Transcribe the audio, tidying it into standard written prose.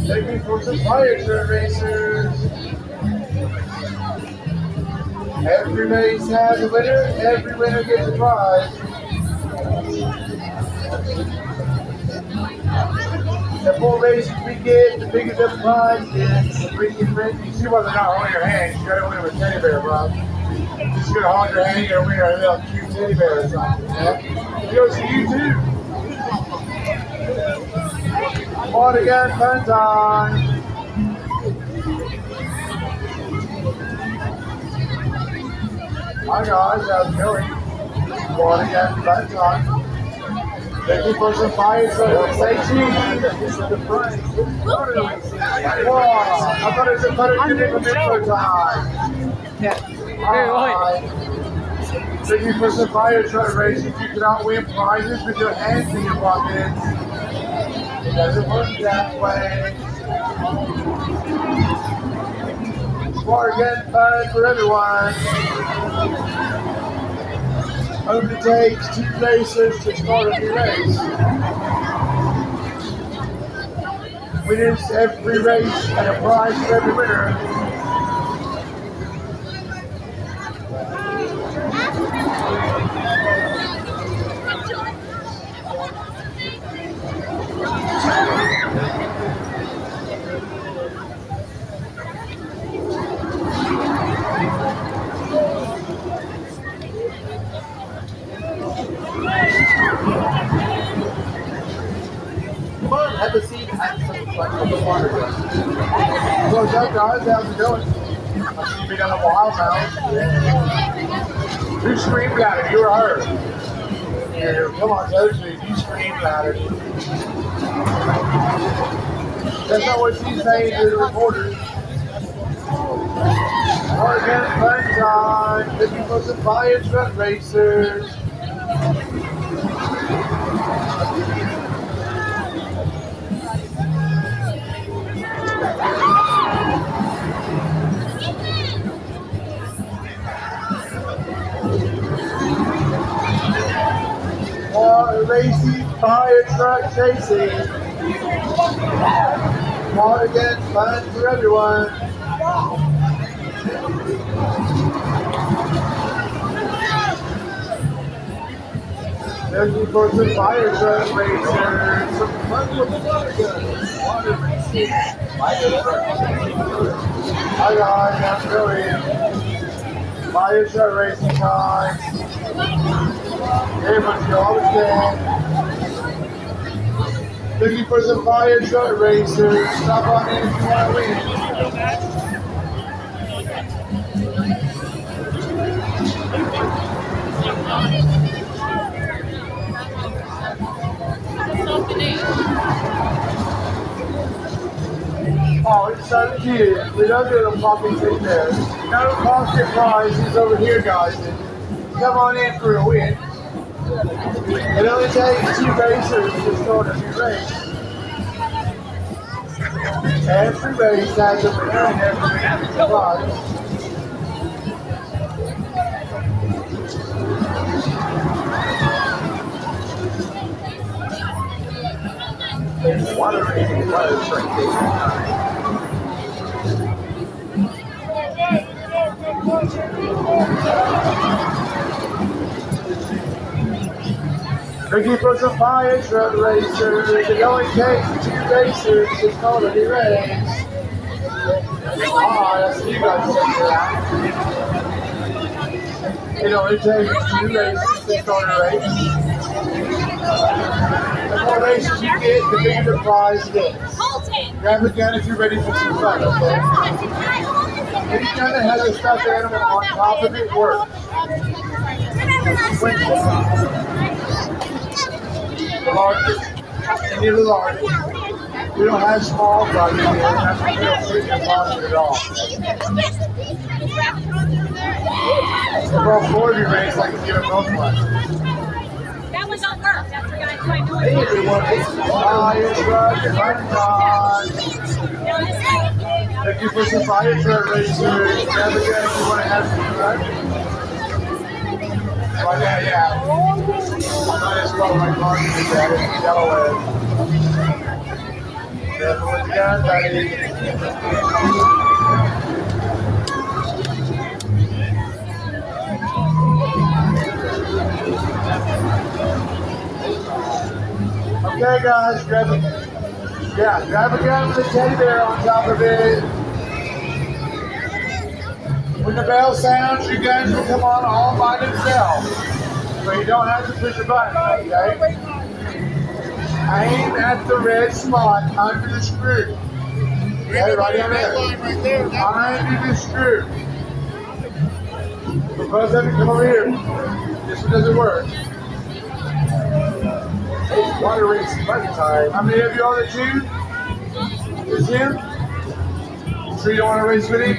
Taking for some fire truck racers. Every race has a winner. Every winner gets a prize. The more races we get, the bigger the prize is. You see why they're not holding your hand. You gotta win with a teddy bear, bro. You're just gonna hold your hand, you're gonna win a little cute teddy bear or something. Yeah? You go see you too. On again, fun time. Hi guys, how's it going? On again, fun time. Thank you for some fire trucks. Say cheese. Wow, I thought it was a better metro time. Yeah. Hi. Thank you for some fire truck races. You cannot win prizes with your hands in your pockets. It doesn't work that way. More again, fun for everyone. Only takes 2 racers to start a new race. Winners every race and a prize for every winner. Come on, have a seat. Have some fun with the water. What's up, guys? How's it going? You've been on a while now. Who screamed louder? You or her? Yeah, come on, Josie. You screamed louder. That's not what she's saying to the reporters. Oregon fun time. Looking for some fire truck racers. Racing fire truck chasing. Oregon fun for everyone. Looking for some fire truck racers. Some fun with the water guns. Water racing. Fire truck. Hi guys, how's it going? Fire truck racing time. Everyone's always there. Looking for some fire truck racers. Stop on in if you want to win. Oh, it's so cute. We don't do the pockets in there. No pocket prizes over here, guys. Come on in for a win. It only takes 2 racers to start a new race. Every race has a winner and every winner has a prize. Water racing was for Looking for some fire truck racers. It only takes 2 racers to start a new race. Ah, that's you guys figure out. It only takes 2 races to start a race. The more races you get, the bigger the prize gets. Grab a gun if you're ready for some fun, okay? Any gun that has a stuffed animal on top of it works. The largest, any of the largest. We don't have small guns here. That's why we don't put your pocket at all. If all 4 of you race, I can give them both one. That was on work. That's the guy trying to do Hey everyone, it's fire truck fun time. Thank you for some fire truck racers. Grab a gun if you want to have some fun. Oh yeah. I just love my car in Delaware. Careful with the gun, buddy. Okay, guys, grab a gun with a teddy bear on top of it. When the bell sounds, your guns will come on all by themselves. So you don't have to push a button, okay? Aim at the red spot under the screw. Okay, right down there. Under the screw. Because of it, come over here. This one doesn't work. It's water race button time. How many of you on the two? Just him? You sure you don't want to race with him?